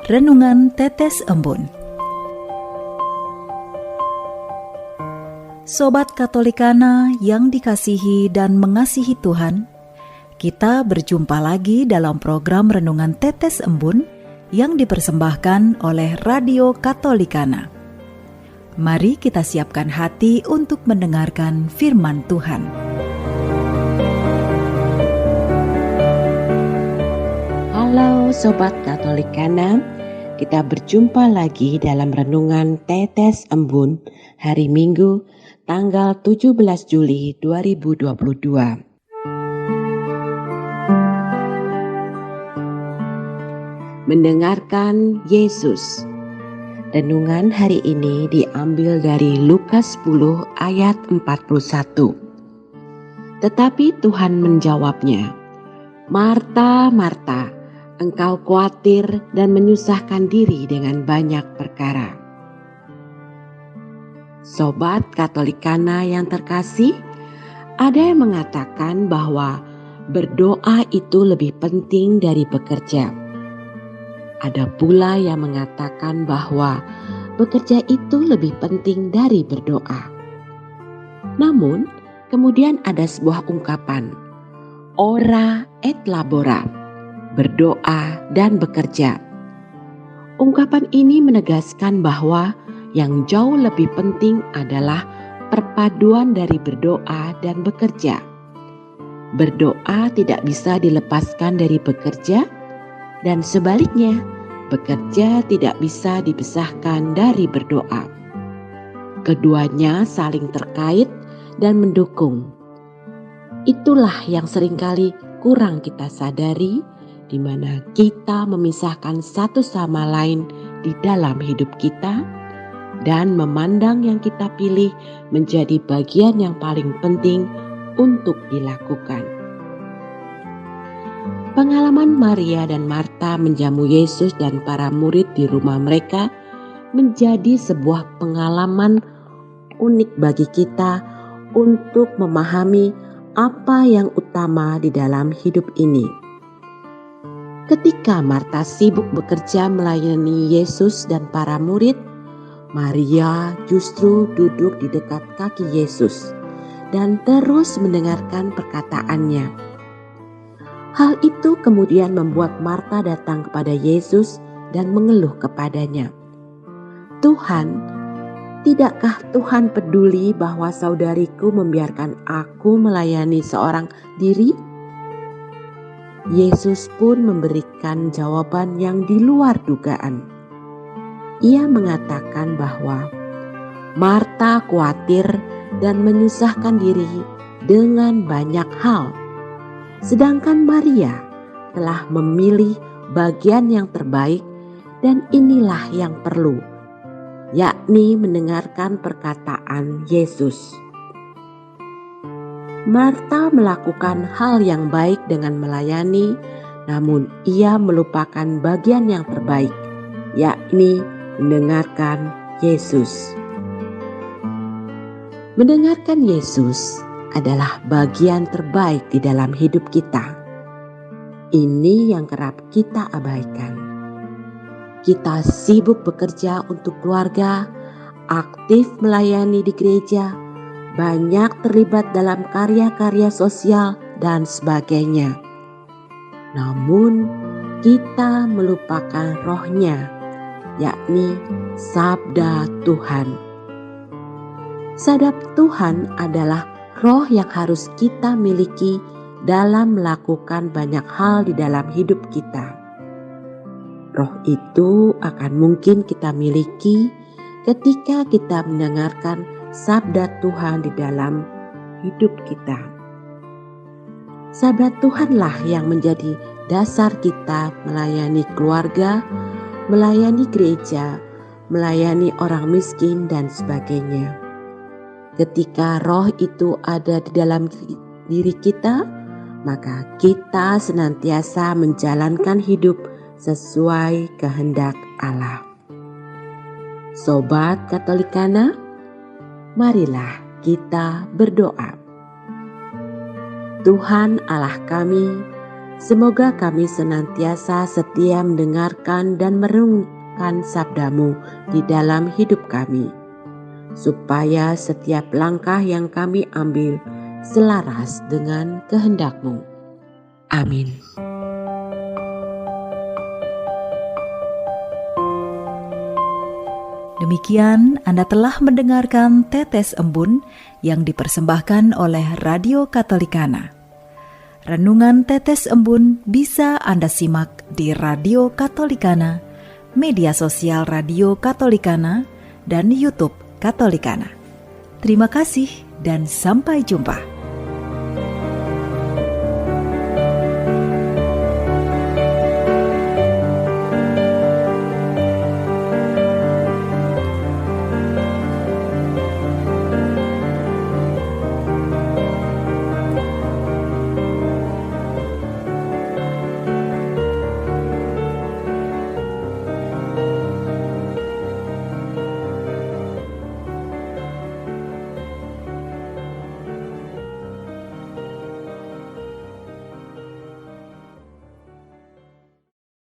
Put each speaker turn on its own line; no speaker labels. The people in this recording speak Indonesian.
Renungan Tetes Embun. Sobat Katolikana yang dikasihi dan mengasihi Tuhan, kita berjumpa lagi dalam program Renungan Tetes Embun yang dipersembahkan oleh Radio Katolikana. Mari kita siapkan hati untuk mendengarkan firman Tuhan.
Halo Sobat Katolikana, kita berjumpa lagi dalam Renungan Tetes Embun hari Minggu tanggal 17 Juli 2022. Mendengarkan Yesus. Renungan hari ini diambil dari Lukas 10 ayat 41. Tetapi Tuhan menjawabnya, "Marta, Marta, engkau khawatir dan menyusahkan diri dengan banyak perkara." Sobat Katolikana yang terkasih, ada yang mengatakan bahwa berdoa itu lebih penting dari bekerja. Ada pula yang mengatakan bahwa bekerja itu lebih penting dari berdoa. Namun, kemudian ada sebuah ungkapan, ora et labora, berdoa dan bekerja. Ungkapan ini menegaskan bahwa yang jauh lebih penting adalah perpaduan dari berdoa dan bekerja. Berdoa tidak bisa dilepaskan dari bekerja, dan sebaliknya, bekerja tidak bisa dipisahkan dari berdoa. Keduanya saling terkait dan mendukung. Itulah yang seringkali kurang kita sadari, di mana kita memisahkan satu sama lain di dalam hidup kita dan memandang yang kita pilih menjadi bagian yang paling penting untuk dilakukan. Pengalaman Maria dan Marta menjamu Yesus dan para murid di rumah mereka menjadi sebuah pengalaman unik bagi kita untuk memahami apa yang utama di dalam hidup ini. Ketika Marta sibuk bekerja melayani Yesus dan para murid, Maria justru duduk di dekat kaki Yesus dan terus mendengarkan perkataannya. Hal itu kemudian membuat Marta datang kepada Yesus dan mengeluh kepadanya, "Tuhan, tidakkah Tuhan peduli bahwa saudariku membiarkan aku melayani seorang diri?" Yesus pun memberikan jawaban yang di luar dugaan. Ia mengatakan bahwa Marta khawatir dan menyusahkan diri dengan banyak hal, sedangkan Maria telah memilih bagian yang terbaik, dan inilah yang perlu, yakni mendengarkan perkataan Yesus. Marta melakukan hal yang baik dengan melayani, namun ia melupakan bagian yang terbaik, yakni mendengarkan Yesus. Mendengarkan Yesus adalah bagian terbaik di dalam hidup kita. Ini yang kerap kita abaikan. Kita sibuk bekerja untuk keluarga, aktif melayani di gereja, banyak terlibat dalam karya-karya sosial dan sebagainya. Namun kita melupakan rohnya, yakni sabda Tuhan. Sabda Tuhan adalah roh yang harus kita miliki dalam melakukan banyak hal di dalam hidup kita. Roh itu akan mungkin kita miliki ketika kita mendengarkan sabda Tuhan di dalam hidup kita. Sabda Tuhanlah yang menjadi dasar kita melayani keluarga, melayani gereja, melayani orang miskin dan sebagainya. Ketika roh itu ada di dalam diri kita, maka kita senantiasa menjalankan hidup sesuai kehendak Allah. Sobat Katolikana, marilah kita berdoa. Tuhan Allah kami, Semoga kami senantiasa setia mendengarkan dan merenungkan sabda-Mu di dalam hidup kami, supaya setiap langkah yang kami ambil selaras dengan kehendak-Mu. Amin.
Demikian Anda telah mendengarkan Tetes Embun yang dipersembahkan oleh Radio Katolikana. Renungan Tetes Embun bisa Anda simak di Radio Katolikana, media sosial Radio Katolikana, dan YouTube Katolikana. Terima kasih dan sampai jumpa.